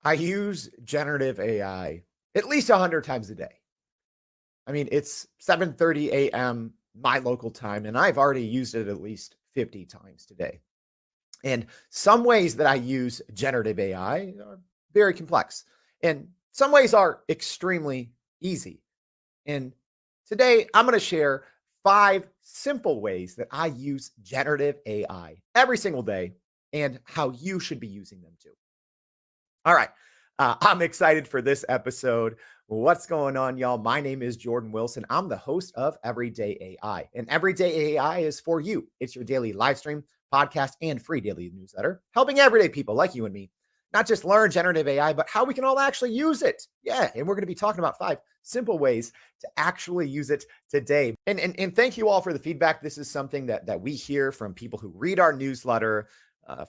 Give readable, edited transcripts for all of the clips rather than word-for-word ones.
I use generative AI at least 100 times a day. I mean, it's 7:30 a.m. my local time, and I've already used it at least 50 times today. And some ways that I use generative AI are very complex, and some ways are extremely easy. And today I'm going to share 5 simple ways that I use generative AI every single day and how you should be using them too. All right. I'm excited for this episode. What's going on, y'all? My name is Jordan Wilson. I'm the host of Everyday AI, and Everyday AI is for you. It's your daily live stream, podcast, and free daily newsletter, helping everyday people like you and me not just learn generative AI, but how we can all actually use it. Yeah, and we're going to be talking about 5 simple ways to actually use it today. And thank you all for the feedback. This is something that we hear from people who read our newsletter,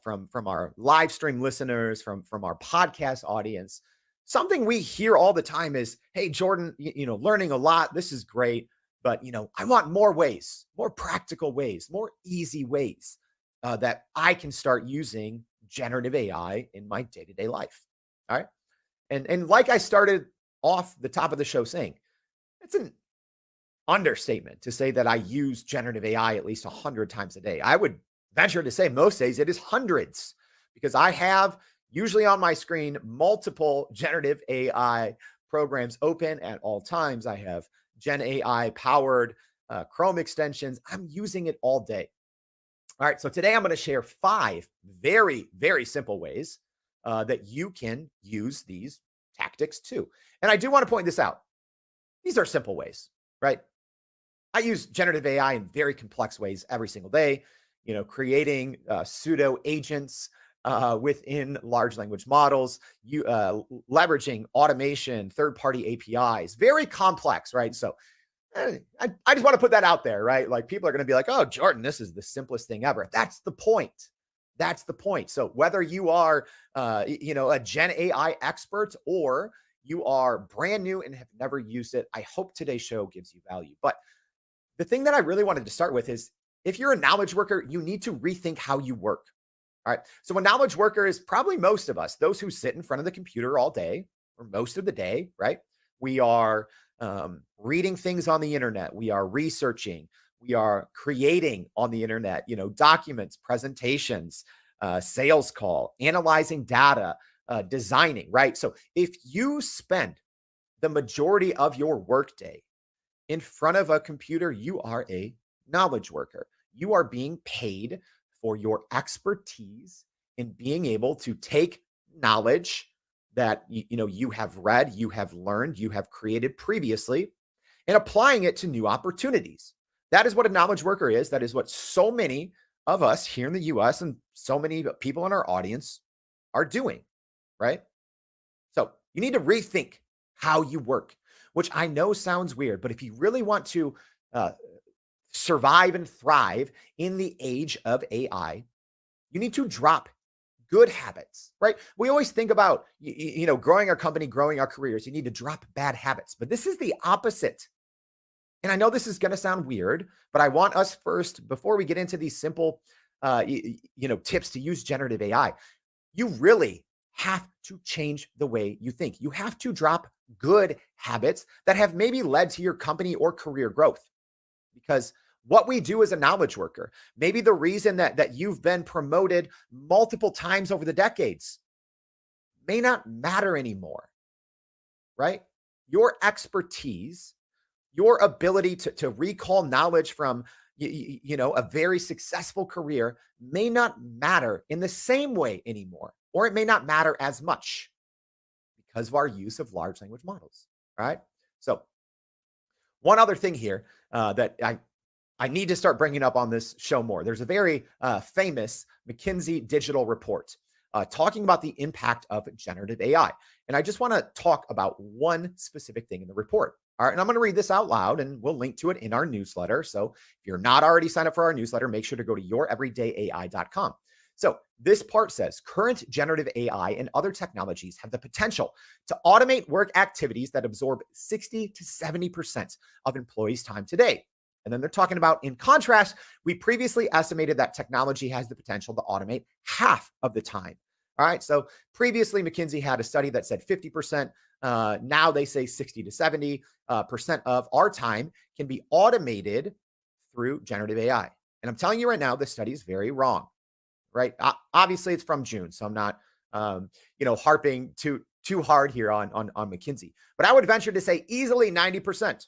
from our live stream listeners, from our podcast audience. Something we hear all the time is, "Hey, Jordan, learning a lot. This is great, but I want more ways, more practical ways, more easy ways that I can start using generative AI in my day to day life." All right, and like I started off the top of the show saying, it's an understatement to say that I use generative AI at least 100 times a day. I would venture to say most days it is hundreds because I have usually on my screen multiple generative AI programs open at all times. I have Gen AI powered Chrome extensions. I'm using it all day. All right. So today I'm going to share 5 very simple ways that you can use these tactics too. And I do want to point this out. These are simple ways, right? I use generative AI in very complex ways every single day, creating pseudo agents within large language models, leveraging automation, third-party APIs, very complex, right? So I just want to put that out there, right? Like people are going to be like, "Oh, Jordan, this is the simplest thing ever." That's the point. That's the point. So whether you are, a Gen AI expert or you are brand new and have never used it, I hope today's show gives you value. But the thing that I really wanted to start with is if you're a knowledge worker, you need to rethink how you work. All right. So a knowledge worker is probably most of us, those who sit in front of the computer all day or most of the day, right? We are reading things on the internet. We are researching. We are creating on the internet, documents, presentations, sales call, analyzing data, designing, right? So if you spend the majority of your workday in front of a computer, you are a knowledge worker. You are being paid for your expertise in being able to take knowledge that you have read, you have learned, you have created previously and applying it to new opportunities. That is what a knowledge worker is. That is what so many of us here in the US and so many people in our audience are doing, right? So you need to rethink how you work, which I know sounds weird, but if you really want to uh, survive and thrive in the age of AI, you need to drop good habits, right? We always think about, growing our company, growing our careers. You need to drop bad habits, but this is the opposite. And I know this is going to sound weird, but I want us first, before we get into these simple, tips to use generative AI, you really have to change the way you think. You have to drop good habits that have maybe led to your company or career growth. Because what we do as a knowledge worker, maybe the reason that you've been promoted multiple times over the decades may not matter anymore, right? Your expertise, your ability to recall knowledge from a very successful career may not matter in the same way anymore, or it may not matter as much because of our use of large language models, right? So one other thing here that I need to start bringing up on this show more. There's a very famous McKinsey digital report talking about the impact of generative AI. And I just want to talk about one specific thing in the report. All right. And I'm going to read this out loud and we'll link to it in our newsletter. So if you're not already signed up for our newsletter, make sure to go to youreverydayai.com. So this part says current generative AI and other technologies have the potential to automate work activities that absorb 60 to 70% of employees' time today. And then they're talking about, in contrast, we previously estimated that technology has the potential to automate half of the time All right. So previously, McKinsey had a study that said 50%. Now they say 60 to 70% of our time can be automated through generative AI. And I'm telling you right now, this study is very wrong, right? Obviously, it's from June, so I'm not, harping too hard here on McKinsey. But I would venture to say easily 90%.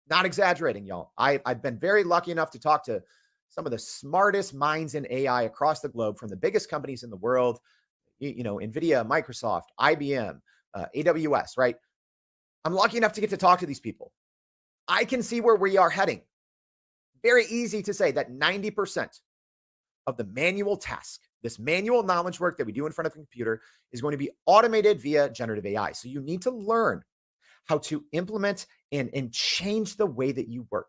Not exaggerating, y'all. I've been very lucky enough to talk to some of the smartest minds in AI across the globe from the biggest companies in the world, NVIDIA, Microsoft, IBM, AWS, right? I'm lucky enough to get to talk to these people. I can see where we are heading. Very easy to say that 90% of the manual task, this manual knowledge work that we do in front of a computer, is going to be automated via generative AI. So you need to learn how to implement and change the way that you work.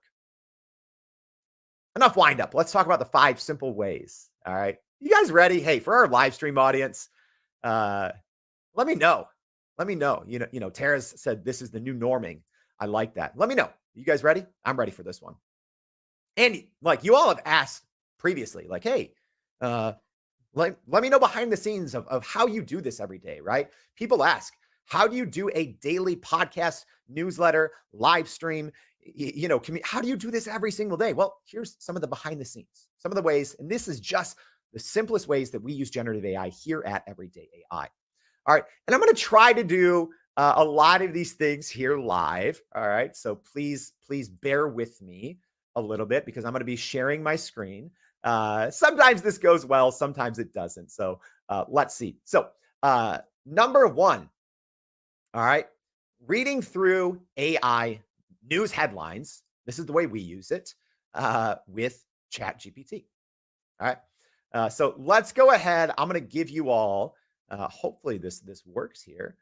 Enough wind up. Let's talk about the 5 simple ways. All right. You guys ready? Hey, for our live stream audience, let me know. Let me know. Tara's said this is the new norming. I like that. Let me know. You guys ready? I'm ready for this one. And like you all have asked previously, like, hey, let me know behind the scenes of how you do this every day, right? People ask, how do you do a daily podcast, newsletter, live stream? How do you do this every single day? Well, here's some of the behind the scenes, some of the ways, and this is just the simplest ways that we use generative AI here at Everyday AI. All right. And I'm going to try to do a lot of these things here live. All right. So please bear with me a little bit because I'm going to be sharing my screen. Sometimes this goes well, sometimes it doesn't. So let's see. So number 1, all right, reading through AI news headlines. This is the way we use it with ChatGPT. All right. So let's go ahead. I'm going to give you all, hopefully this works here.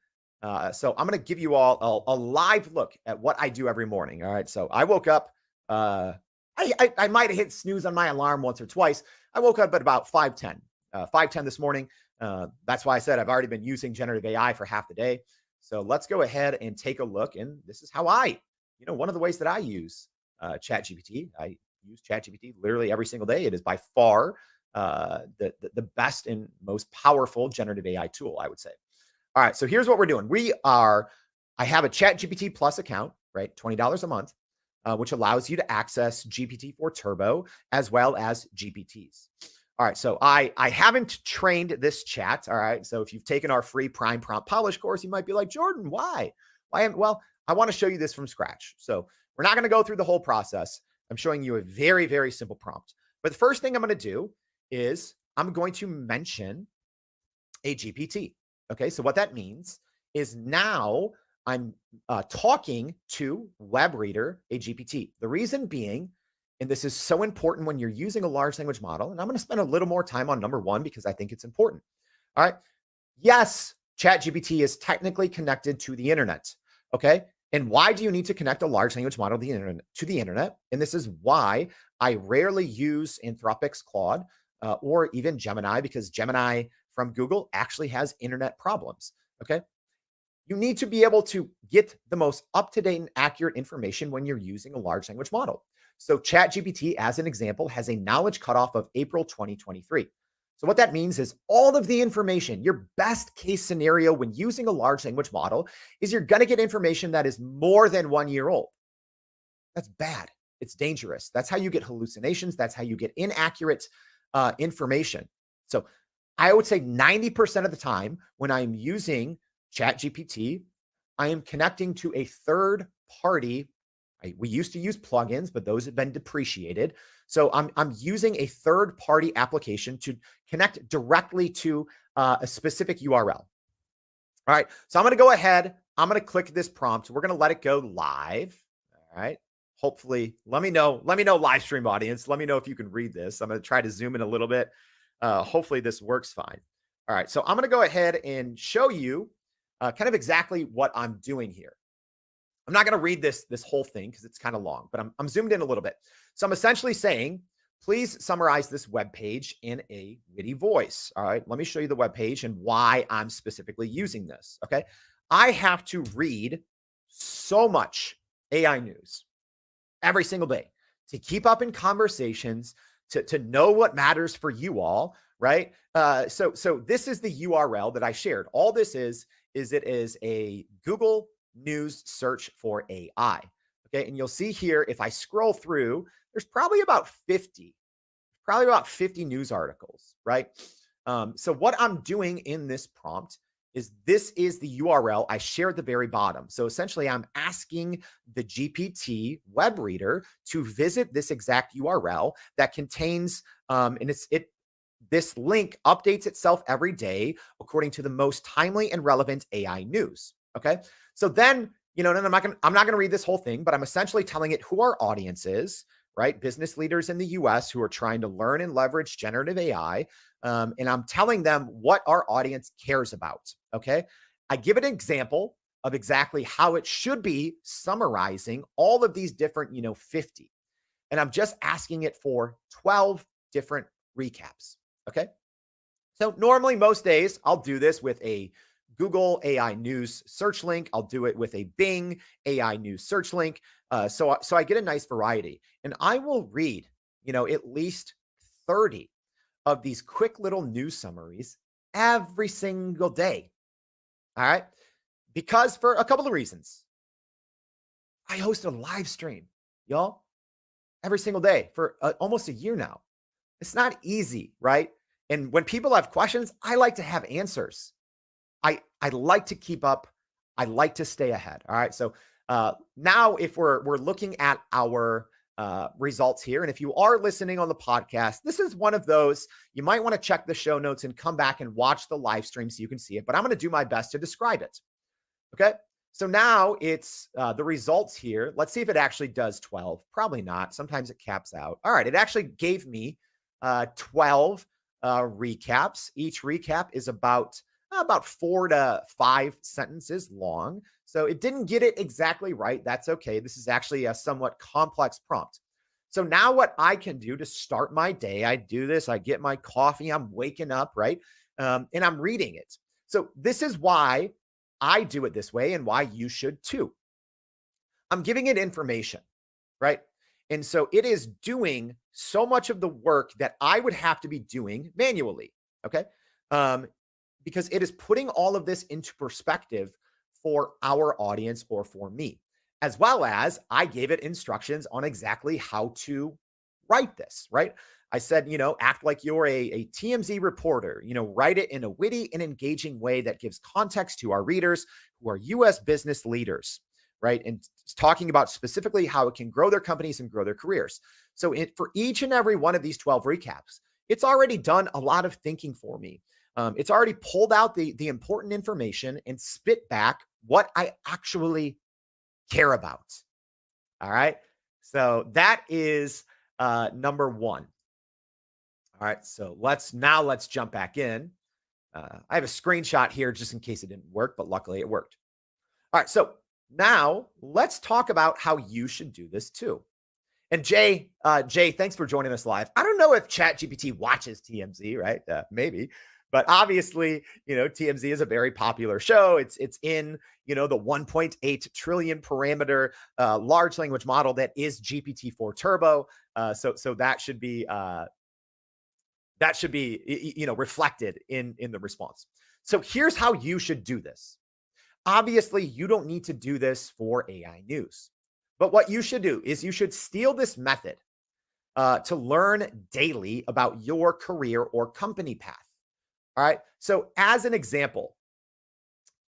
So I'm going to give you all a live look at what I do every morning. All right. So I woke up, I might have hit snooze on my alarm once or twice. I woke up at about 5:10 this morning. That's why I said I've already been using generative AI for half the day. So let's go ahead and take a look. And this is how one of the ways that I use ChatGPT. I use ChatGPT literally every single day. It is by far the best and most powerful generative AI tool, I would say. All right. So here's what we're doing. I have a ChatGPT Plus account, right? $20 a month. Which allows you to access GPT-4 Turbo as well as GPTs. All right, so I haven't trained this chat. All right, so if you've taken our free Prime Prompt Polish course, you might be like, Jordan, why? Well, I want to show you this from scratch. So we're not going to go through the whole process. I'm showing you a very, very simple prompt. But the first thing I'm going to do is I'm going to mention a GPT. Okay, so what that means is now I'm talking to WebReader, a GPT. The reason being, and this is so important when you're using a large language model, and I'm going to spend a little more time on number 1 because I think it's important. All right. Yes, ChatGPT is technically connected to the internet. Okay. And why do you need to connect a large language model to the internet? And this is why I rarely use Anthropic's Claude or even Gemini, because Gemini from Google actually has internet problems. Okay. You need to be able to get the most up-to-date and accurate information when you're using a large language model. So ChatGPT, as an example, has a knowledge cutoff of April 2023. So what that means is all of the information, your best case scenario when using a large language model is you're going to get information that is more than 1 year old. That's bad. It's dangerous. That's how you get hallucinations. That's how you get inaccurate information. So I would say 90% of the time when I'm using ChatGPT, I am connecting to a third party. We used to use plugins, but those have been depreciated. So I'm using a third party application to connect directly to a specific URL. All right. So I'm going to go ahead. I'm going to click this prompt. We're going to let it go live. All right. Hopefully, let me know, live stream audience. Let me know if you can read this. I'm going to try to zoom in a little bit. Hopefully this works fine. All right. So I'm going to go ahead and show you kind of exactly what I'm doing here. I'm not going to read this whole thing because it's kind of long, but I'm zoomed in a little bit. So I'm essentially saying, please summarize this web page in a witty voice. All right, let me show you the web page and why I'm specifically using this. Okay, I have to read so much AI news every single day to keep up in conversations, to know what matters for you all, right? So this is the URL that I shared. All this is it is a Google News search for AI. Okay, and you'll see here if I scroll through, there's probably about 50 news articles, right? So what I'm doing in this prompt is this is the URL I shared at the very bottom. So essentially, I'm asking the GPT web reader to visit this exact URL that contains, and this link updates itself every day according to the most timely and relevant AI news. Okay, so then and I'm not gonna read this whole thing, but I'm essentially telling it who our audience is, right? Business leaders in the US who are trying to learn and leverage generative AI. And I'm telling them what our audience cares about. Okay. I give an example of exactly how it should be summarizing all of these different, 50. And I'm just asking it for 12 different recaps. Okay. So normally most days I'll do this with a Google AI News search link. I'll do it with a Bing AI News search link. So I get a nice variety, and I will read, at least 30 of these quick little news summaries every single day. All right, because for a couple of reasons, I host a live stream, y'all, every single day for almost a year now. It's not easy, right? And when people have questions, I like to have answers. I like to keep up. I like to stay ahead. All right. So now, if we're looking at our results here, and if you are listening on the podcast, this is one of those you might want to check the show notes and come back and watch the live stream so you can see it. But I'm going to do my best to describe it. Okay. So now it's the results here. Let's see if it actually does 12. Probably not. Sometimes it caps out. All right. It actually gave me 12 recaps. Each recap is about 4 to 5 sentences long. So it didn't get it exactly right. That's okay. This is actually a somewhat complex prompt. So now what I can do to start my day, I do this, I get my coffee, I'm waking up, right? And I'm reading it. So this is why I do it this way and why you should too. I'm giving it information, right? And so it is doing so much of the work that I would have to be doing manually. Okay. Um, because it is putting all of this into perspective for our audience or for me, as well as I gave it instructions on exactly how to write this, right? I said, act like you're a TMZ reporter, write it in a witty and engaging way that gives context to our readers who are US business leaders, right? And talking about specifically how it can grow their companies and grow their careers. So for each and every one of these 12 recaps, it's already done a lot of thinking for me. It's already pulled out the important information and spit back what I actually care about. All right. So that is number one. All right. So let's jump back in. I have a screenshot here just in case it didn't work, but luckily it worked. All right. So now let's talk about how you should do this too. And Jay, thanks for joining us live. I don't know if ChatGPT watches TMZ, right? Maybe. But obviously, TMZ is a very popular show. It's in, the 1.8 trillion parameter large language model that is GPT-4 Turbo. So that should be reflected in the response. So here's how you should do this. Obviously, you don't need to do this for AI news. But what you should do is you should steal this method to learn daily about your career or company path. All right. So as an example,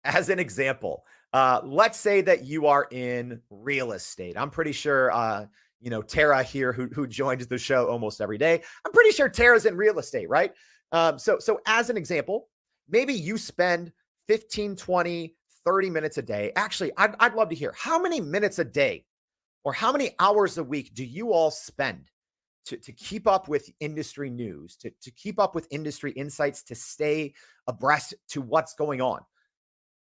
let's say that you are in real estate. I'm pretty sure, Tara here who joins the show almost every day. I'm pretty sure Tara's in real estate, right? So as an example, maybe you spend 15, 20, 30 minutes a day. Actually, I'd love to hear how many minutes a day or how many hours a week do you all spend to keep up with industry news, to keep up with industry insights, to stay abreast to what's going on?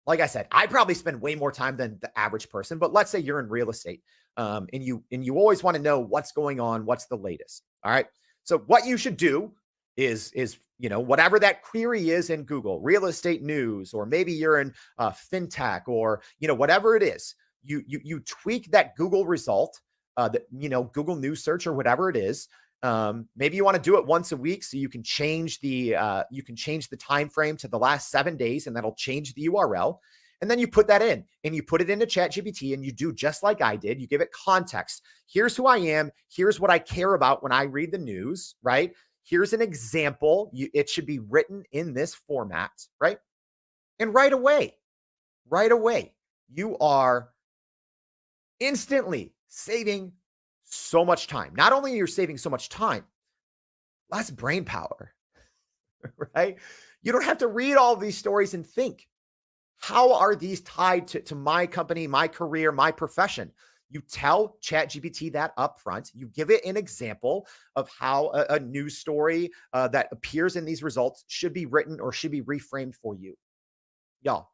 Like I said, I probably spend way more time than the average person, but let's say you're in real estate and you always want to know what's going on, what's the latest. All right. So what you should do is whatever that query is in Google, real estate news, or maybe you're in fintech, or whatever it is, you tweak that Google result, that Google News search or whatever it is, Maybe you want to do it once a week so you can change the time frame to the last 7 days, and that'll change the URL. And then you put that in and you put it into ChatGPT and you do just like I did. You give it context. Here's who I am. Here's what I care about when I read the news, right? Here's an example. It should be written in this format, right? And right away, you are instantly saving so much time. Not only are you saving so much time, less brain power, right? You don't have to read all these stories and think, how are these tied to my company, my career, my profession? You tell ChatGPT that up front. You give it an example of how a news story that appears in these results should be written or should be reframed for you. Y'all,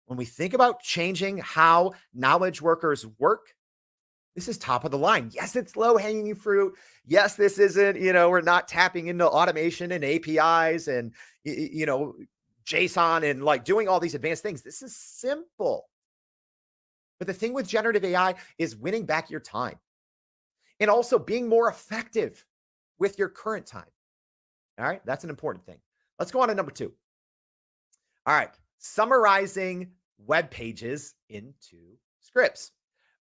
when we think about changing how knowledge workers work, this is top of the line. Yes, it's low hanging fruit. Yes, this isn't, we're not tapping into automation and APIs and, JSON and like doing all these advanced things. This is simple. But the thing with generative AI is winning back your time and also being more effective with your current time. All right. That's an important thing. Let's go on to number 2. All right. Summarizing web pages into scripts.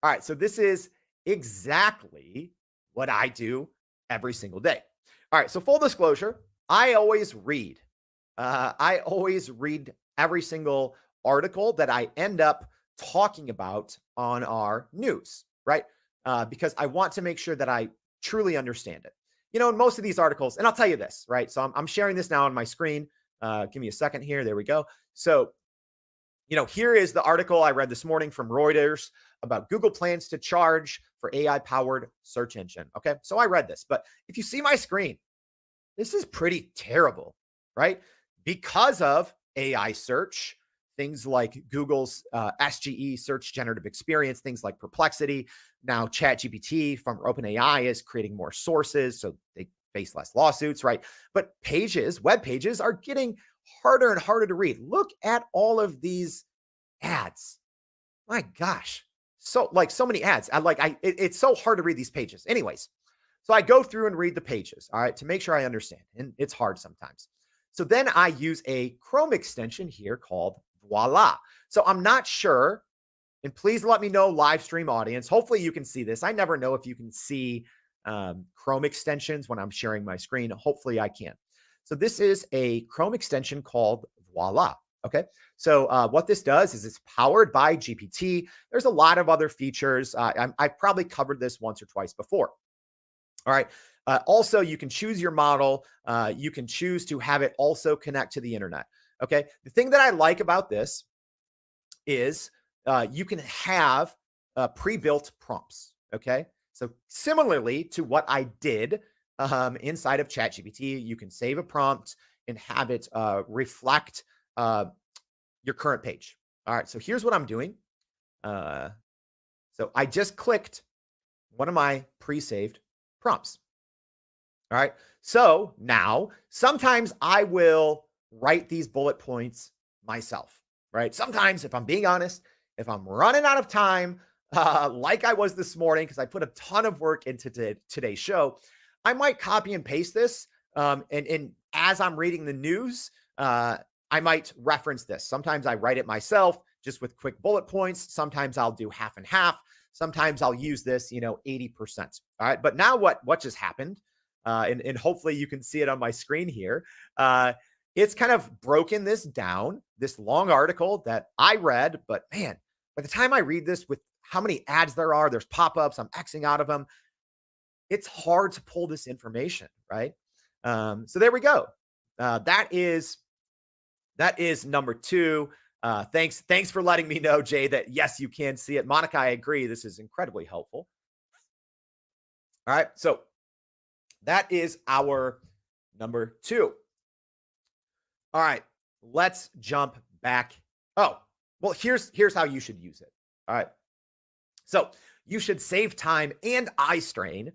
All right. So this is exactly what I do every single day. All right. So full disclosure, I always read every single article that I end up talking about on our news, right? Because I want to make sure that I truly understand it. In most of these articles, and I'll tell you this, right? So I'm sharing this now on my screen. Give me a second here. There we go. So, here is the article I read this morning from Reuters about Google plans to charge for AI-powered search engine. Okay, so I read this, but if you see my screen, this is pretty terrible, right? Because of AI search, things like Google's SGE, Search Generative Experience, things like Perplexity. Now ChatGPT from OpenAI is creating more sources, so they face less lawsuits, right? But web pages are getting harder and harder to read. Look at all of these ads. My gosh, so many ads. It's so hard to read these pages. Anyways, so I go through and read the pages, all right, to make sure I understand, and it's hard sometimes. So then I use a Chrome extension here called Voila. So I'm not sure, and please let me know, live stream audience. Hopefully you can see this. I never know if you can see Chrome extensions when I'm sharing my screen. Hopefully I can. So this is a Chrome extension called Voila. Okay. So what this does is it's powered by GPT. There's a lot of other features. I've probably covered this once or twice before. All right. Also, you can choose your model. You can choose to have it also connect to the internet. Okay. The thing that I like about this is you can have pre-built prompts. Okay. So similarly to what I did inside of ChatGPT, you can save a prompt and have it reflect your current page. All right. So here's what I'm doing. So I just clicked one of my pre-saved prompts. All right. So now sometimes I will write these bullet points myself, right? Sometimes, if I'm being honest, if I'm running out of time, like I was this morning, because I put a ton of work into today's show, I might copy and paste this. And as I'm reading the news, I might reference this. Sometimes I write it myself just with quick bullet points. Sometimes I'll do half and half. Sometimes I'll use this, 80%. All right. But now what just happened? And hopefully you can see it on my screen here. It's kind of broken this down, this long article that I read, but man, by the time I read this with how many ads there are, there's pop-ups, I'm Xing out of them. It's hard to pull this information, right? So there we go. That is number 2. Thanks for letting me know, Jay, that yes, you can see it. Monica, I agree. This is incredibly helpful. All right. So that is our number 2. All right. Let's jump back. Oh, well, here's how you should use it. All right. So you should save time and eye strain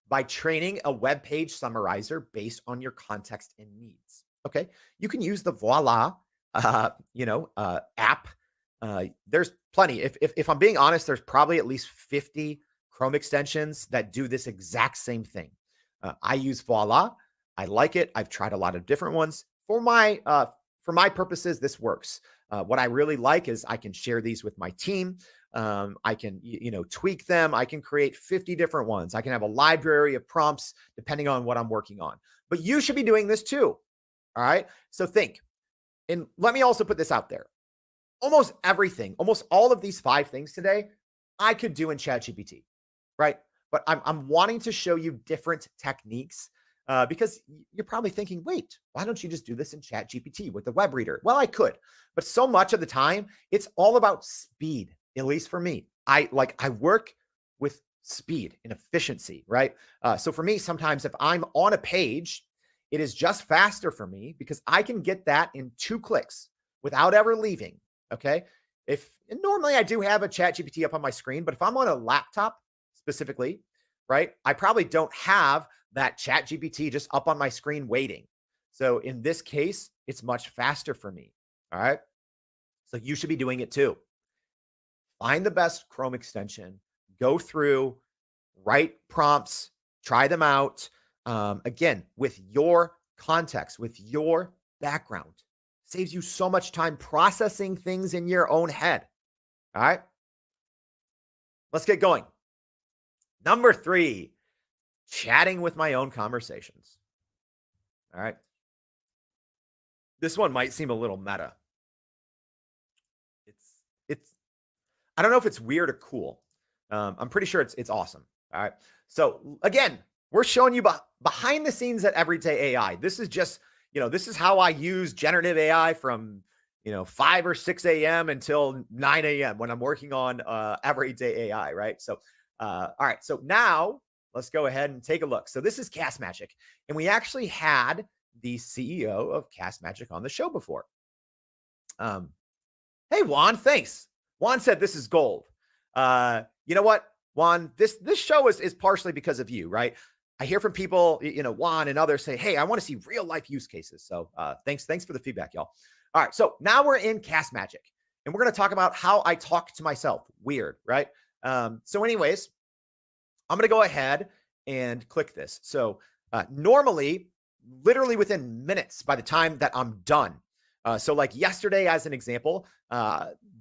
by training a web page summarizer based on your context and needs. Okay. You can use the Voila app. There's plenty. If I'm being honest, there's probably at least 50 Chrome extensions that do this exact same thing. I use Voila. I like it. I've tried a lot of different ones. For my purposes, this works. What I really like is I can share these with my team. I can tweak them. I can create 50 different ones. I can have a library of prompts depending on what I'm working on. But you should be doing this too. All right. So think, and let me also put this out there. Almost everything, almost all of these 5 things today, I could do in ChatGPT, right? But I'm wanting to show you different techniques because you're probably thinking, wait, why don't you just do this in ChatGPT with the web reader? Well, I could, but so much of the time, it's all about speed. At least for me, I work with speed and efficiency, right? So for me, sometimes if I'm on a page, it is just faster for me because I can get that in 2 clicks without ever leaving. Okay. If normally I do have a chat GPT up on my screen, but if I'm on a laptop specifically, right, I probably don't have that chat GPT just up on my screen waiting. So in this case, it's much faster for me. All right. So you should be doing it too. Find the best Chrome extension, go through, write prompts, try them out. Again, with your context, with your background. Saves you so much time processing things in your own head. All right. Let's get going. Number 3, chatting with my own conversations. All right. This one might seem a little meta. It's I don't know if it's weird or cool. I'm pretty sure it's awesome. All right. So again, we're showing you behind the scenes at Everyday AI. This is just, this is how I use generative AI from, 5 or 6 a.m. until 9 a.m. when I'm working on Everyday AI, right? So, all right. So now let's go ahead and take a look. So this is Cast Magic, and we actually had the CEO of Cast Magic on the show before. Hey, Juan, thanks. Juan said this is gold. You know what, Juan? This show is partially because of you, right? I hear from people, Juan and others say, hey, I want to see real life use cases. So thanks for the feedback, y'all. All right, so now we're in Cast Magic, and we're going to talk about how I talk to myself. Weird, right? So anyways, I'm going to go ahead and click this. So normally, literally within minutes by the time that I'm done. So like yesterday, as an example,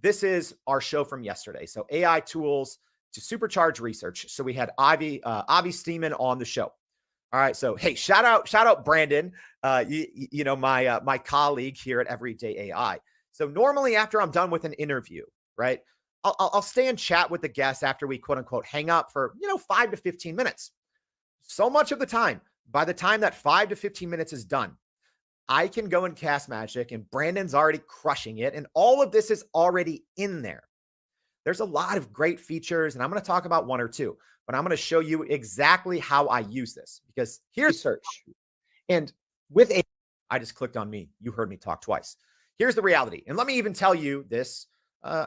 this is our show from yesterday. So AI tools to supercharge research. So we had Avi Steeman on the show. All right. So, hey, shout out Brandon, my colleague here at Everyday AI. So normally after I'm done with an interview, right, I'll stay and chat with the guests after we quote unquote hang up for, 5 to 15 minutes. So much of the time, by the time that 5 to 15 minutes is done, I can go and Cast Magic, and Brandon's already crushing it. And all of this is already in there. There's a lot of great features, and I'm going to talk about 1 or 2, but I'm going to show you exactly how I use this, because here's search. And with AI, I just clicked on me. You heard me talk twice. Here's the reality. And let me even tell you this,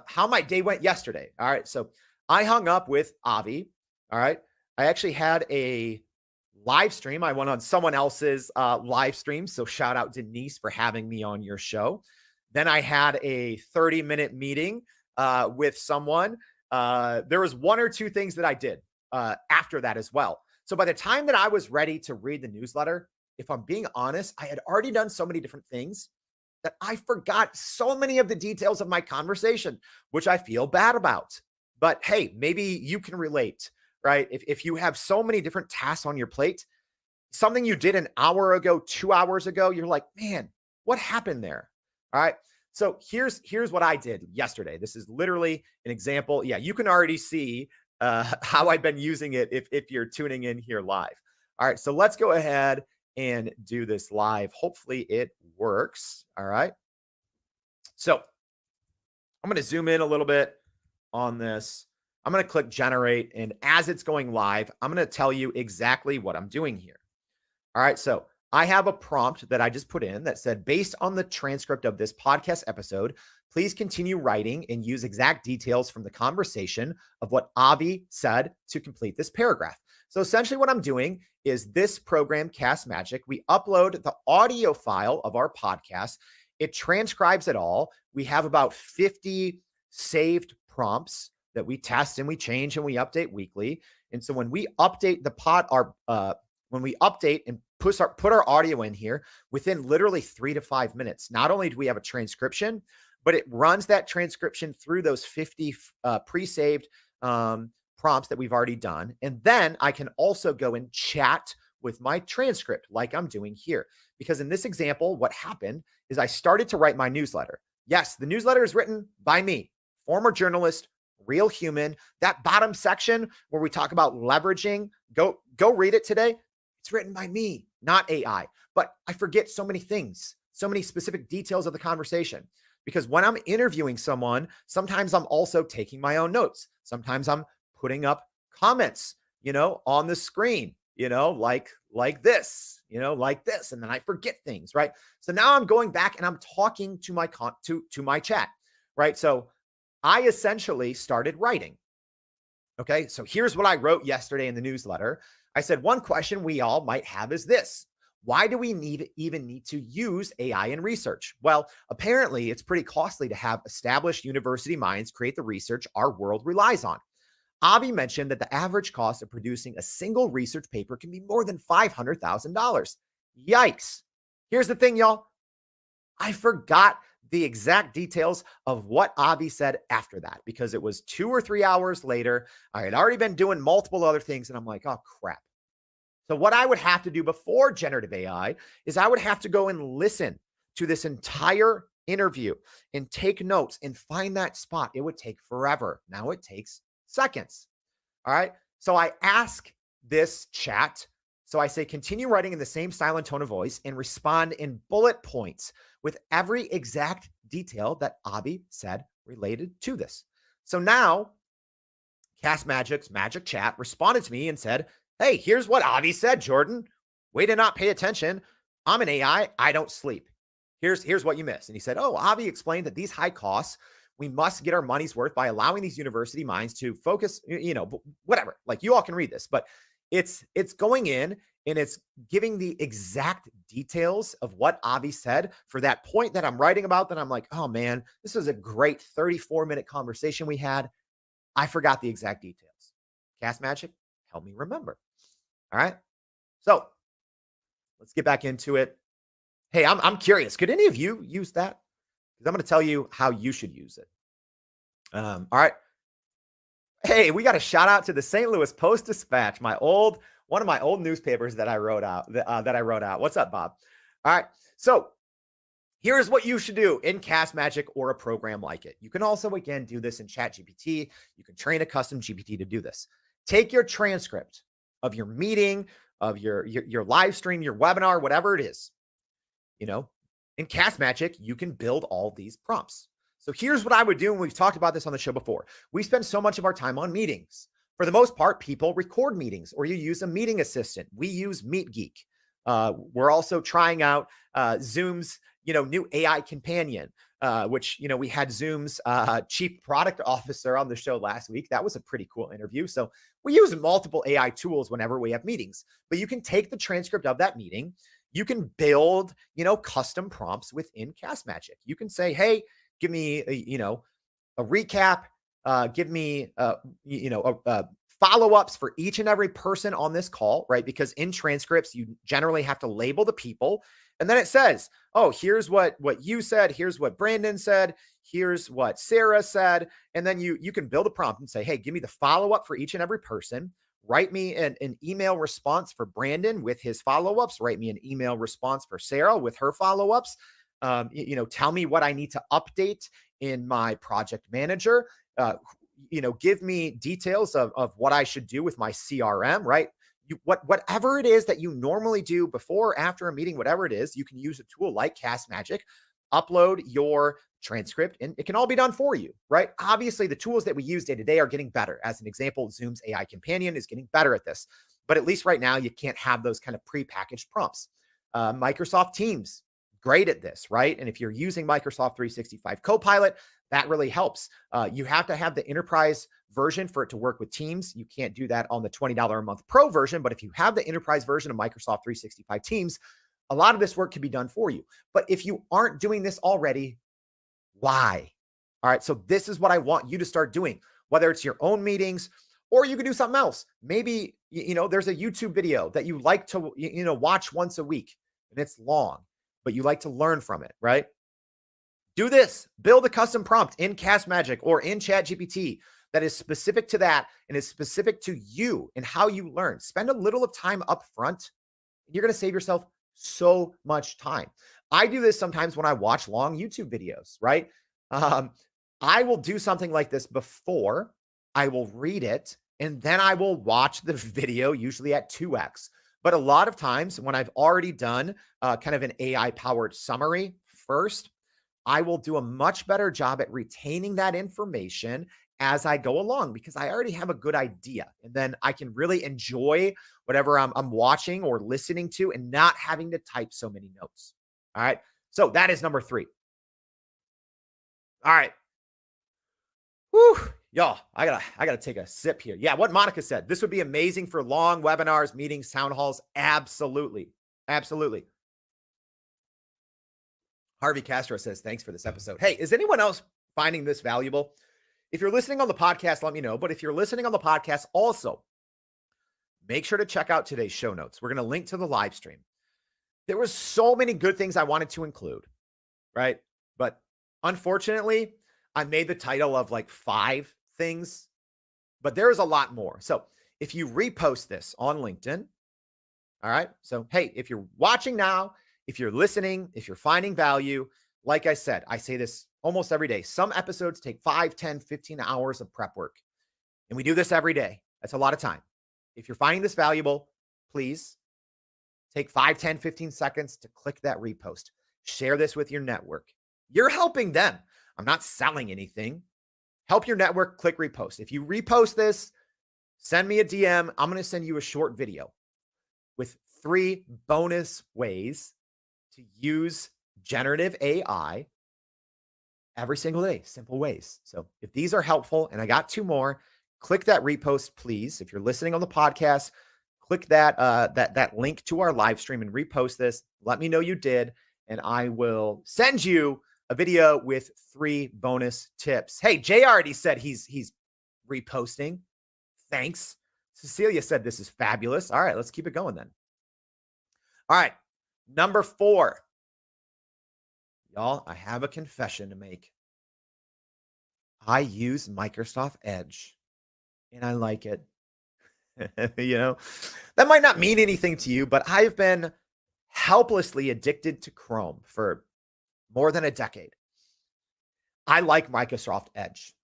how my day went yesterday. All right. So I hung up with Avi. All right. I actually had a live stream. I went on someone else's live stream. So shout out Denise for having me on your show. Then I had a 30-minute meeting with someone. There was 1 or 2 things that I did after that as well. So by the time that I was ready to read the newsletter, if I'm being honest, I had already done so many different things that I forgot so many of the details of my conversation, which I feel bad about. But hey, maybe you can relate, right? If you have so many different tasks on your plate, something you did an hour ago, 2 hours ago, you're like, man, what happened there? All right. So here's what I did yesterday. This is literally an example. Yeah, you can already see how I've been using it if you're tuning in here live. All right, so let's go ahead and do this live. Hopefully it works. All right. So I'm going to zoom in a little bit on this. I'm going to click generate. And as it's going live, I'm going to tell you exactly what I'm doing here. All right. So I have a prompt that I just put in that said, based on the transcript of this podcast episode, please continue writing and use exact details from the conversation of what Avi said to complete this paragraph. So essentially what I'm doing is this program, Cast Magic, we upload the audio file of our podcast. It transcribes it all. We have about 50 saved prompts that we test and we change and we update weekly. And so when we update the when we update and put our audio in here within literally 3 to 5 minutes, not only do we have a transcription, but it runs that transcription through those 50 pre-saved prompts that we've already done. And then I can also go and chat with my transcript like I'm doing here. Because in this example, what happened is I started to write my newsletter. Yes, the newsletter is written by me, former journalist, real human. That bottom section where we talk about leveraging, go read it today. It's written by me, not AI. But I forget so many things, so many specific details of the conversation. Because when I'm interviewing someone, sometimes I'm also taking my own notes. Sometimes I'm putting up comments, on the screen, like this, like this, and then I forget things, right? So now I'm going back and I'm talking to my to my chat, right? So I essentially started writing. Okay, so here's what I wrote yesterday in the newsletter. I said, one question we all might have is this: why do we even need to use AI in research? Well, apparently it's pretty costly to have established university minds create the research our world relies on. Avi mentioned that the average cost of producing a single research paper can be more than $500,000. Yikes. Here's the thing, y'all. I forgot the exact details of what Avi said after that because it was 2 or 3 hours later. I had already been doing multiple other things, and I'm like, oh, crap. So what I would have to do before generative AI is I would have to go and listen to this entire interview and take notes and find that spot. It would take forever. Now it takes seconds. All right. So I ask this chat. So I say, continue writing in the same style and tone of voice and respond in bullet points with every exact detail that Avi said related to this. So now Cast Magic's Magic Chat responded to me and said, hey, here's what Avi said, Jordan. Way to not pay attention. I'm an AI. I don't sleep. Here's what you missed. And he said, oh, Avi explained that these high costs, we must get our money's worth by allowing these university minds to focus, whatever. Like, you all can read this, but it's going in and it's giving the exact details of what Avi said for that point that I'm writing about, that I'm like, oh man, this was a great 34-minute conversation we had. I forgot the exact details. Cast Magic, help me remember. All right. So let's get back into it. Hey, I'm curious. Could any of you use that? Because I'm going to tell you how you should use it. All right. Hey, we got a shout out to the St. Louis Post-Dispatch, one of my old newspapers that I wrote out. What's up, Bob? All right. So here's what you should do in Cast Magic or a program like it. You can also, again, do this in ChatGPT. You can train a custom GPT to do this. Take your transcript of your meeting, of your live stream, your webinar, whatever it is. In Cast Magic, you can build all these prompts. So here's what I would do, and we've talked about this on the show before. We spend so much of our time on meetings. For the most part, people record meetings, or you use a meeting assistant. We use MeetGeek. We're also trying out Zoom's, new AI companion, which, we had Zoom's chief product officer on the show last week. That was a pretty cool interview. So we use multiple AI tools whenever we have meetings, but you can take the transcript of that meeting. You can build, custom prompts within Cast Magic. You can say, hey, give me a recap, give me follow-ups for each and every person on this call, right? Because in transcripts, you generally have to label the people. And then it says, oh, here's what you said. Here's what Brandon said. Here's what Sarah said. And then you can build a prompt and say, hey, give me the follow-up for each and every person. Write me an email response for Brandon with his follow-ups. Write me an email response for Sarah with her follow-ups. Tell me what I need to update in my project manager. Give me details of what I should do with my CRM, right? Whatever it is that you normally do before or after a meeting, whatever it is, you can use a tool like Cast Magic, upload your transcript, and it can all be done for you, right? Obviously, the tools that we use day to day are getting better. As an example, Zoom's AI companion is getting better at this, but at least right now, you can't have those kind of pre-packaged prompts. Microsoft Teams, great at this, right? And if you're using Microsoft 365 Copilot, that really helps. You have to have the enterprise version for it to work with Teams. You can't do that on the $20 a month Pro version, but if you have the enterprise version of Microsoft 365 Teams, a lot of this work can be done for you. But if you aren't doing this already, why? All right, so this is what I want you to start doing, whether it's your own meetings Or you could do something else. Maybe, there's a YouTube video that you like to, watch once a week and it's long, but you like to learn from it, right? Do this. Build a custom prompt in Cast Magic or in ChatGPT that is specific to that and is specific to you and how you learn. Spend a little of time up front. You're going to save yourself so much time. I do this sometimes when I watch long YouTube videos, right? Um, I will do something like this before I will read it, and then I will watch the video, usually at 2x. But a lot of times when I've already done kind of an AI powered summary first, I will do a much better job at retaining that information as I go along because I already have a good idea. And then I can really enjoy whatever I'm watching or listening to and not having to type so many notes. All right. So that is number 3. All right. Whew. Y'all, I gotta take a sip here. Yeah, what Monica said. This would be amazing for long webinars, meetings, town halls. Absolutely. Absolutely. Harvey Castro says, thanks for this episode. Hey, is anyone else finding this valuable? If you're listening on the podcast, let me know. But if you're listening on the podcast, also make sure to check out today's show notes. We're going to link to the live stream. There was so many good things I wanted to include, right? But unfortunately, I made the title of like 5 things, but there's a lot more. So if you repost this on LinkedIn, all right. So, hey, if you're watching now, if you're listening, if you're finding value, like I said, I say this almost every day. Some episodes take 5, 10, 15 hours of prep work. And we do this every day. That's a lot of time. If you're finding this valuable, please take 5, 10, 15 seconds to click that repost. Share this with your network. You're helping them. I'm not selling anything. Help your network, click repost. If you repost this, send me a DM. I'm going to send you a short video with 3 bonus ways to use generative AI every single day, simple ways. So if these are helpful, and I got 2 more, click that repost, please. If you're listening on the podcast, click that link to our live stream and repost this. Let me know you did, and I will send you a video with 3 bonus tips. Hey, Jay already said he's reposting. Thanks. Cecilia said this is fabulous. All right, let's keep it going then. All right, number 4. Y'all, I have a confession to make. I use Microsoft Edge, and I like it. That might not mean anything to you, but I've been helplessly addicted to Chrome for more than a decade. I like Microsoft Edge.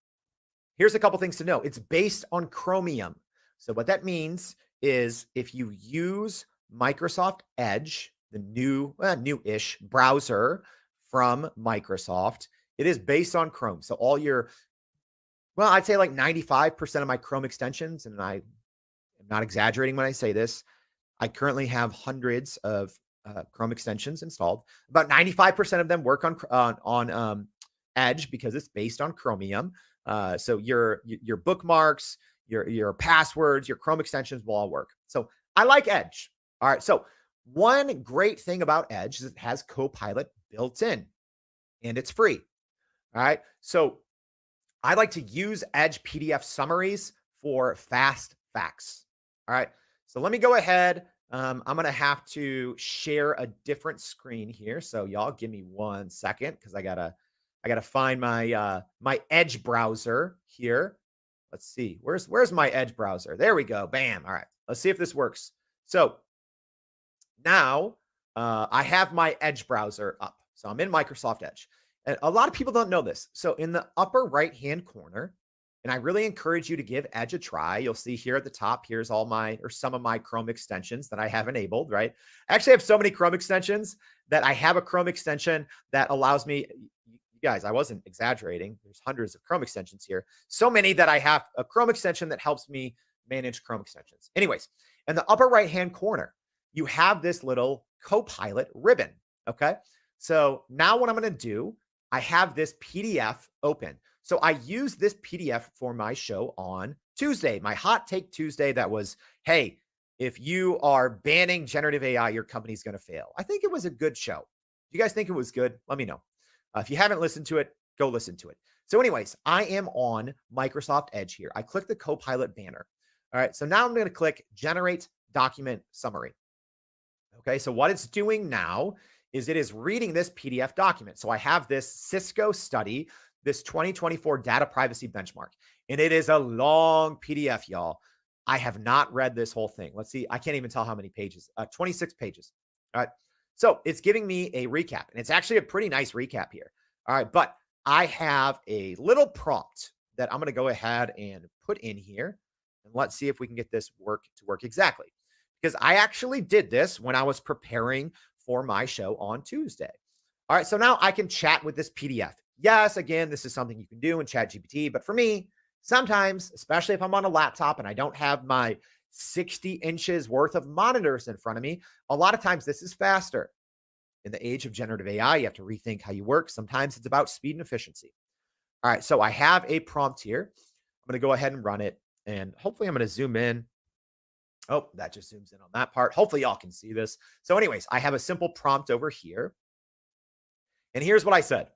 Here's a couple things to know. It's based on Chromium. So what that means is if you use Microsoft Edge, the new-ish browser from Microsoft, it is based on Chrome. So all your, I'd say like 95% of my Chrome extensions, and I am not exaggerating when I say this, I currently have hundreds of Chrome extensions installed. About 95% of them work on Edge because it's based on Chromium. So your bookmarks, your passwords, your Chrome extensions will all work. So I like Edge. All right. So one great thing about Edge is it has Copilot built in, and it's free. All right. So I like to use Edge PDF summaries for fast facts. All right. So let me go ahead. I'm going to have to share a different screen here. So y'all give me 1 second because I gotta find my my Edge browser here. Let's see. Where's my Edge browser? There we go. Bam. All right. Let's see if this works. So now I have my Edge browser up. So I'm in Microsoft Edge. And a lot of people don't know this. So in the upper right-hand corner, and I really encourage you to give Edge a try. You'll see here at the top, here's some of my Chrome extensions that I have enabled, right? I actually have so many Chrome extensions that I have a Chrome extension that allows me, you guys, I wasn't exaggerating. There's hundreds of Chrome extensions here. So many that I have a Chrome extension that helps me manage Chrome extensions. Anyways, in the upper right-hand corner, you have this little Copilot ribbon, okay? So now what I'm going to do, I have this PDF open. So I use this PDF for my show on Tuesday, my Hot Take Tuesday. That was, hey, if you are banning generative AI, your company's going to fail. I think it was a good show. Do you guys think it was good? Let me know. If you haven't listened to it, go listen to it. So anyways, I am on Microsoft Edge here. I click the Copilot banner. All right. So now I'm going to click Generate Document Summary. Okay. So what it's doing now is it is reading this PDF document. So I have this Cisco study, this 2024 data privacy benchmark, and it is a long PDF, y'all. I have not read this whole thing. Let's see. I can't even tell how many pages. 26 pages. All right. So it's giving me a recap, and it's actually a pretty nice recap here. All right. But I have a little prompt that I'm going to go ahead and put in here. And let's see if we can get this to work exactly. Because I actually did this when I was preparing for my show on Tuesday. All right. So now I can chat with this PDF. Yes, again, this is something you can do in ChatGPT. But for me, sometimes, especially if I'm on a laptop and I don't have my 60 inches worth of monitors in front of me, a lot of times this is faster. In the age of generative AI, you have to rethink how you work. Sometimes it's about speed and efficiency. All right, so I have a prompt here. I'm going to go ahead and run it, and hopefully I'm going to zoom in. Oh, that just zooms in on that part. Hopefully y'all can see this. So anyways, I have a simple prompt over here. And here's what I said.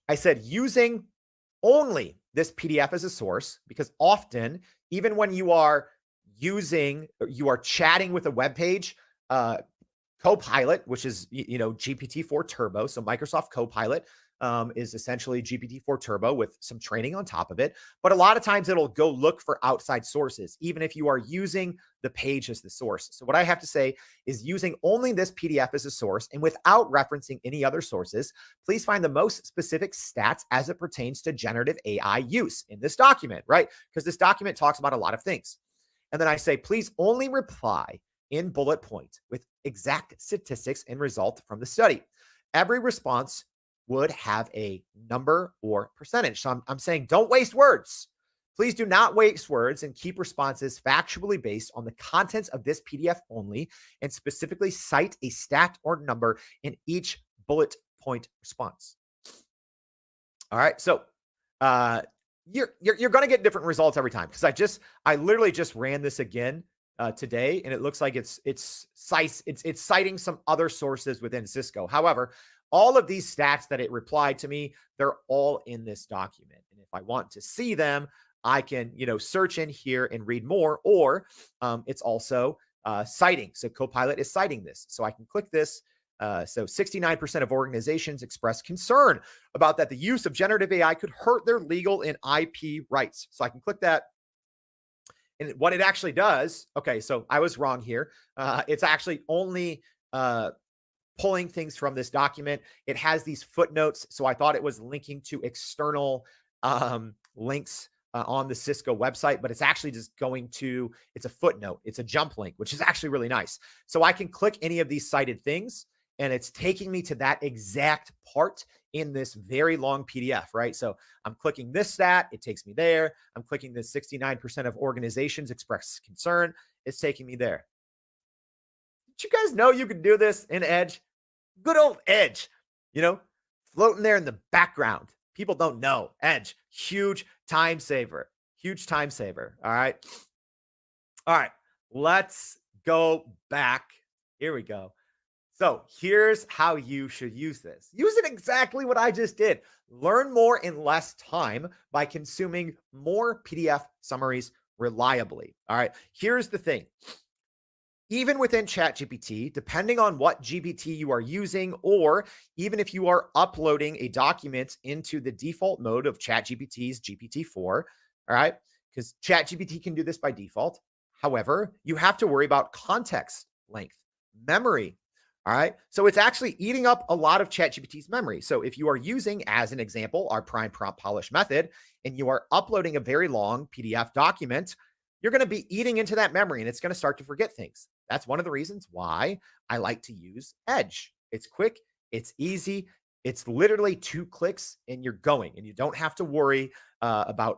I said, using only this PDF as a source, because often, even when you are chatting with a web page, Copilot, which is, GPT-4 Turbo. So Microsoft Copilot is essentially GPT-4 Turbo with some training on top of it. But a lot of times it'll go look for outside sources, even if you are using the page as the source. So what I have to say is, using only this PDF as a source and without referencing any other sources, please find the most specific stats as it pertains to generative AI use in this document, right? Because this document talks about a lot of things. And then I say, please only reply in bullet point with exact statistics and result from the study. Every response would have a number or percentage. So I'm saying, don't waste words. Please do not waste words and keep responses factually based on the contents of this PDF only, and specifically cite a stat or number in each bullet point response. All right. So you're going to get different results every time, because I literally just ran this again today, and it looks like it's citing some other sources within Cisco. However, all of these stats that it replied to me, they're all in this document. And if I want to see them, I can, search in here and read more, or it's also citing. So Copilot is citing this. So I can click this. So 69% of organizations express concern about that the use of generative AI could hurt their legal and IP rights. So I can click that. And what it actually does, okay, so I was wrong here. It's actually only pulling things from this document. It has these footnotes. So I thought it was linking to external links on the Cisco website, but it's actually just it's a footnote. It's a jump link, which is actually really nice. So I can click any of these cited things, and it's taking me to that exact part in this very long PDF, right? So I'm clicking this stat, it takes me there. I'm clicking this 69% of organizations express concern, it's taking me there. Did you guys know you could do this in Edge? Good old Edge, floating there in the background. People don't know. Edge, huge time saver. Huge time saver. All right. All right. Let's go back. Here we go. So here's how you should use this. Use it exactly what I just did. Learn more in less time by consuming more PDF summaries reliably. All right. Here's the thing. Even within ChatGPT, depending on what GPT you are using, or even if you are uploading a document into the default mode of ChatGPT's GPT-4, all right, because ChatGPT can do this by default. However, you have to worry about context length, memory. All right. So it's actually eating up a lot of ChatGPT's memory. So if you are using, as an example, our prime prompt polish method, and you are uploading a very long PDF document, you're going to be eating into that memory, and it's going to start to forget things. That's one of the reasons why I like to use Edge. It's quick. It's easy. It's literally 2 clicks and you're going, and you don't have to worry about,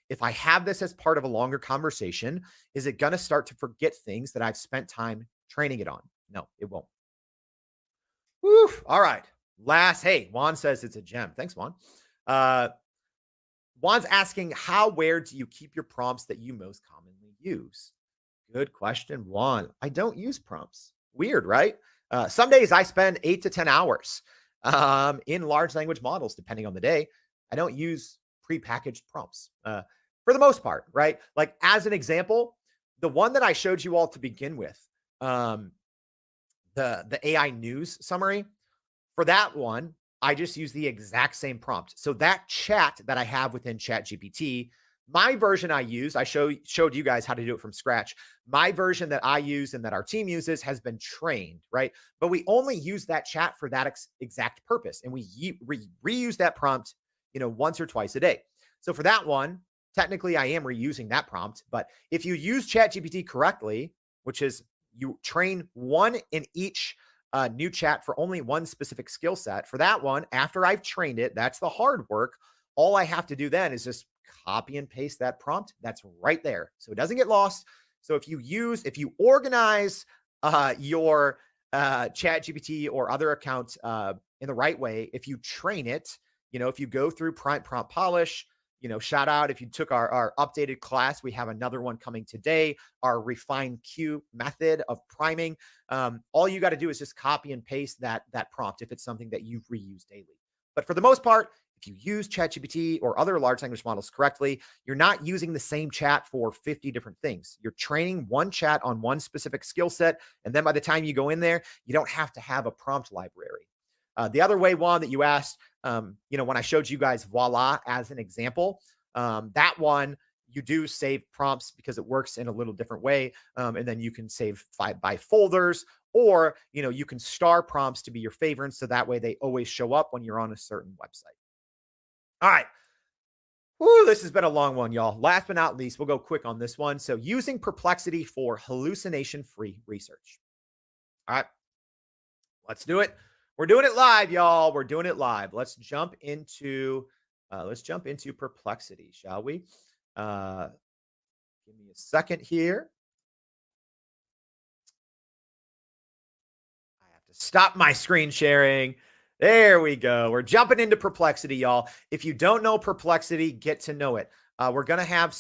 if I have this as part of a longer conversation, is it going to start to forget things that I've spent time training it on? No, it won't. Woo. All right. Hey, Juan says it's a gem. Thanks, Juan. Juan's asking, where do you keep your prompts that you most commonly use? Good question, Juan. I don't use prompts. Weird, right? Some days I spend 8 to 10 hours in large language models, depending on the day. I don't use prepackaged prompts for the most part, right? Like as an example, the one that I showed you all to begin with, um, the AI news summary, for that one, I just use the exact same prompt. So that chat that I have within ChatGPT, my version I use, showed you guys how to do it from scratch. My version that I use and that our team uses has been trained, right? But we only use that chat for that exact purpose, and we reuse that prompt, once or twice a day. So for that one, technically I am reusing that prompt. But if you use ChatGPT correctly, which is you train one in each new chat for only one specific skill set. For that one, after I've trained it, that's the hard work. All I have to do then is just copy and paste that prompt. That's right there. So it doesn't get lost. So if you organize your chat GPT or other account in the right way, if you train it, if you go through prompt polish, shout out if you took our updated class, we have another one coming today, our refined Q method of priming. All you got to do is just copy and paste that prompt if it's something that you've reused daily. But for the most part, if you use ChatGPT or other large language models correctly, you're not using the same chat for 50 different things. You're training one chat on one specific skill set. And then by the time you go in there, you don't have to have a prompt library. The other one that you asked, when I showed you guys Voila as an example, that one, you do save prompts because it works in a little different way. And then you can save by folders, or, you can star prompts to be your favorites. So that way they always show up when you're on a certain website. All right. Whew, this has been a long one, y'all. Last but not least, we'll go quick on this one. So using Perplexity for hallucination-free research. All right. Let's do it. We're doing it live, y'all. We're doing it live. Let's jump into Perplexity, shall we? Give me a second here. I have to stop my screen sharing. There we go. We're jumping into Perplexity, y'all. If you don't know Perplexity, get to know it. We're going to have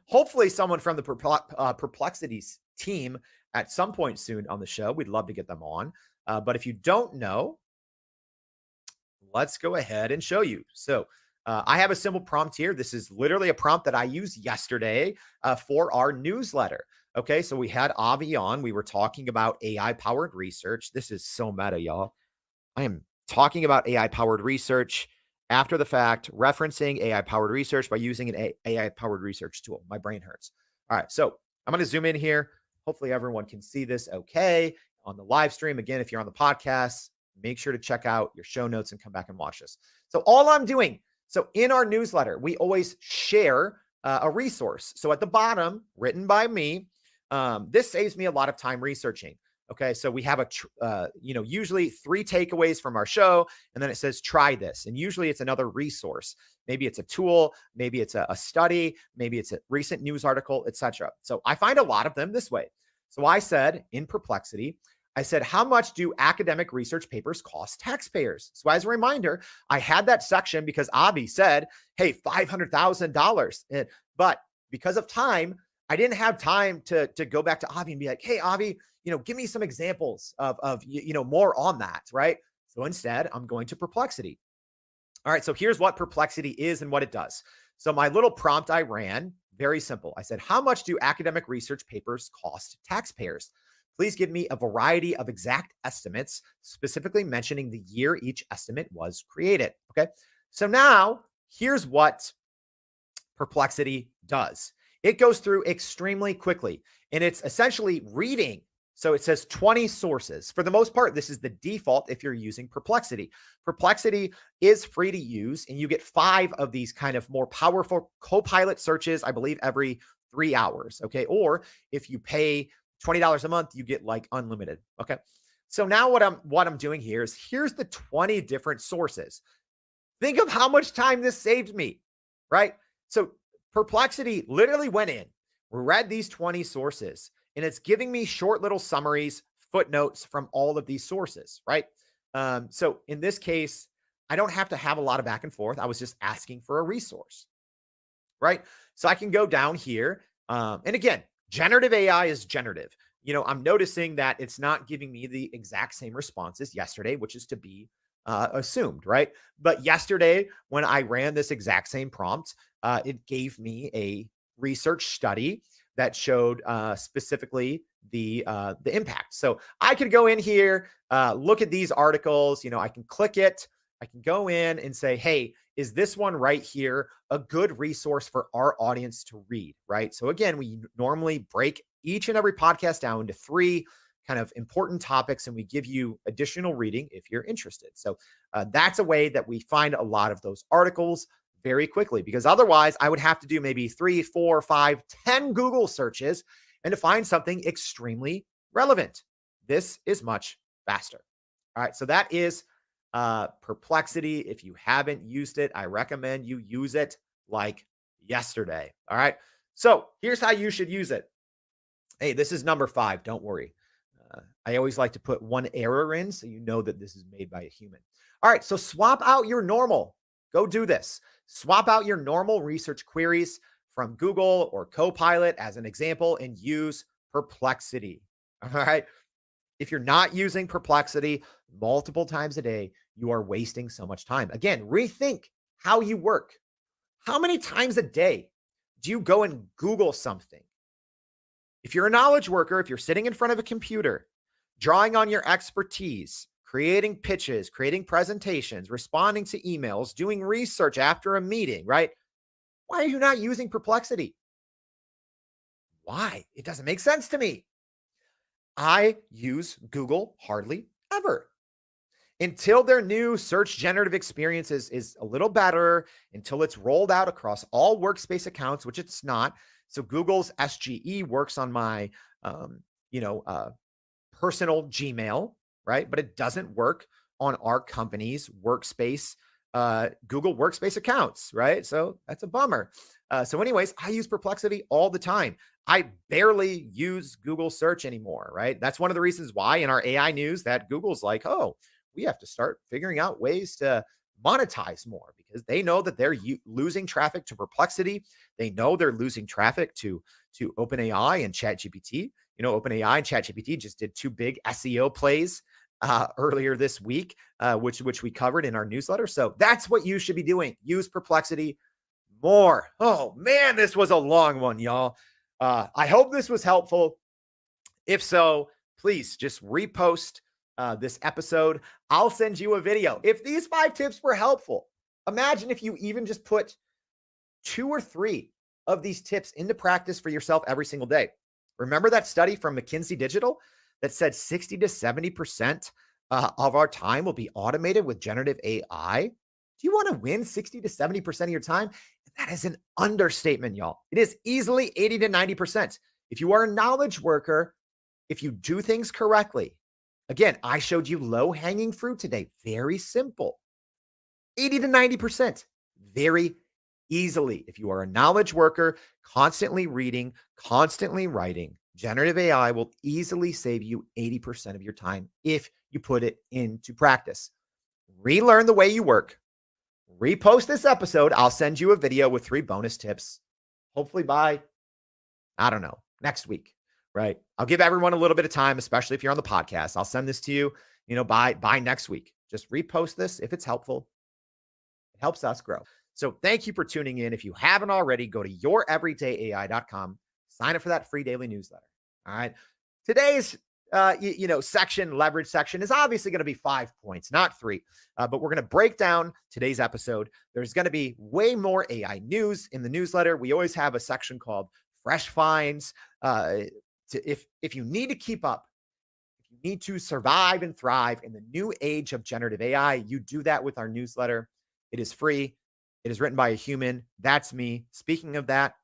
hopefully someone from the Perplexities team at some point soon on the show. We'd love to get them on. But if you don't know, let's go ahead and show you. So I have a simple prompt here. This is literally a prompt that I used yesterday for our newsletter. Okay, so we had Avi on. We were talking about AI-powered research. This is so meta, y'all. I am talking about AI-powered research after the fact, referencing AI-powered research by using an AI-powered research tool. My brain hurts. All right, so I'm going to zoom in here. Hopefully everyone can see this okay on the live stream. Again, if you're on the podcast, make sure to check out your show notes and come back and watch this. So all I'm doing, so in our newsletter, we always share a resource. So at the bottom, written by me, this saves me a lot of time researching. Okay, so we have usually 3 takeaways from our show, and then it says try this, and usually it's another resource. Maybe it's a tool, maybe it's a study, maybe it's a recent news article, etc. So I find a lot of them this way. So I said in Perplexity, I said, how much do academic research papers cost taxpayers? So as a reminder, I had that section because Avi said, hey, $500,000. But because of time, I didn't have time to go back to Avi and be like, hey, Avi, give me some examples of more on that, right? So instead, I'm going to Perplexity. All right, so here's what Perplexity is and what it does. So my little prompt I ran, very simple. I said, how much do academic research papers cost taxpayers? Please give me a variety of exact estimates, specifically mentioning the year each estimate was created. Okay, so now here's what Perplexity does. It goes through extremely quickly, and it's essentially reading. So it says 20 sources. For the most part, this is the default if you're using Perplexity. Perplexity is free to use, and you get 5 of these kind of more powerful Copilot searches, I believe, every 3 hours. Okay, or if you pay $20 a month, you get like unlimited. Okay, so now what I'm doing here is here's the 20 different sources. Think of how much time this saved me, right? So Perplexity literally went in, read these 20 sources, and it's giving me short little summaries, footnotes from all of these sources, right? So in this case, I don't have to have a lot of back and forth. I was just asking for a resource, right? So I can go down here. And again, generative AI is generative. I'm noticing that it's not giving me the exact same responses yesterday, which is to be assumed, right? But yesterday, when I ran this exact same prompt, it gave me a research study that showed specifically the impact. So I could go in here, look at these articles. I can click it. I can go in and say, hey, is this one right here a good resource for our audience to read? Right. So again, we normally break each and every podcast down into three kind of important topics, and we give you additional reading if you're interested. So that's a way that we find a lot of those articles very quickly, because otherwise I would have to do maybe 3, 4, 5, 10 Google searches and to find something extremely relevant. This is much faster. All right. So that is Perplexity. If you haven't used it, I recommend you use it like yesterday. All right. So here's how you should use it. Hey, this is number 5. Don't worry. I always like to put one error in so you know that this is made by a human. All right, so swap out your normal. Go do this. Swap out your normal research queries from Google or Copilot as an example and use Perplexity. All right. If you're not using Perplexity multiple times a day, you are wasting so much time. Again, rethink how you work. How many times a day do you go and Google something? If you're a knowledge worker, if you're sitting in front of a computer, drawing on your expertise, creating pitches, creating presentations, responding to emails, doing research after a meeting, right? Why are you not using Perplexity? Why? It doesn't make sense to me. I use Google hardly ever. Until their new search generative experience is a little better, until it's rolled out across all workspace accounts, which it's not. So Google's SGE works on my, you know, personal Gmail, right? But it doesn't work on our company's workspace, Google workspace accounts, right? So that's a bummer. So, anyways, I use Perplexity all the time. I barely use Google search anymore, right? That's one of the reasons why in our AI news that Google's like, oh, we have to start figuring out ways to monetize more, because they know that they're losing traffic to Perplexity. They know they're losing traffic to OpenAI and ChatGPT. OpenAI and ChatGPT just did 2 big SEO plays earlier this week, which we covered in our newsletter. So that's what you should be doing. Use Perplexity more. Oh man, this was a long one, y'all. I hope this was helpful. If so, please just repost this episode. I'll send you a video. If these 5 tips were helpful, imagine if you even just put 2 or 3 of these tips into practice for yourself every single day. Remember that study from McKinsey Digital that said 60 to 70% of our time will be automated with generative AI? Do you want to win 60 to 70% of your time? That is an understatement, y'all. It is easily 80 to 90%. If you are a knowledge worker, if you do things correctly, again, I showed you low-hanging fruit today. Very simple. 80 to 90%. Very easily. If you are a knowledge worker, constantly reading, constantly writing, generative AI will easily save you 80% of your time if you put it into practice. Relearn the way you work. Repost this episode. I'll send you a video with 3 bonus tips, hopefully by, I don't know, next week, right? I'll give everyone a little bit of time, especially if you're on the podcast. I'll send this to you, by next week. Just repost this if it's helpful. It helps us grow. So thank you for tuning in. If you haven't already, go to youreverydayai.com, sign up for that free daily newsletter. All right. Today's leverage section is obviously going to be 5 points, not 3. But we're going to break down today's episode. There's going to be way more AI news in the newsletter. We always have a section called Fresh Finds. If you need to keep up, if you need to survive and thrive in the new age of generative AI, you do that with our newsletter. It is free. It is written by a human. That's me. Speaking of that,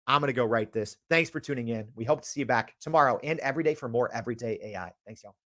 I'm going to go write this. Thanks for tuning in. We hope to see you back tomorrow and every day for more everyday AI. Thanks, y'all.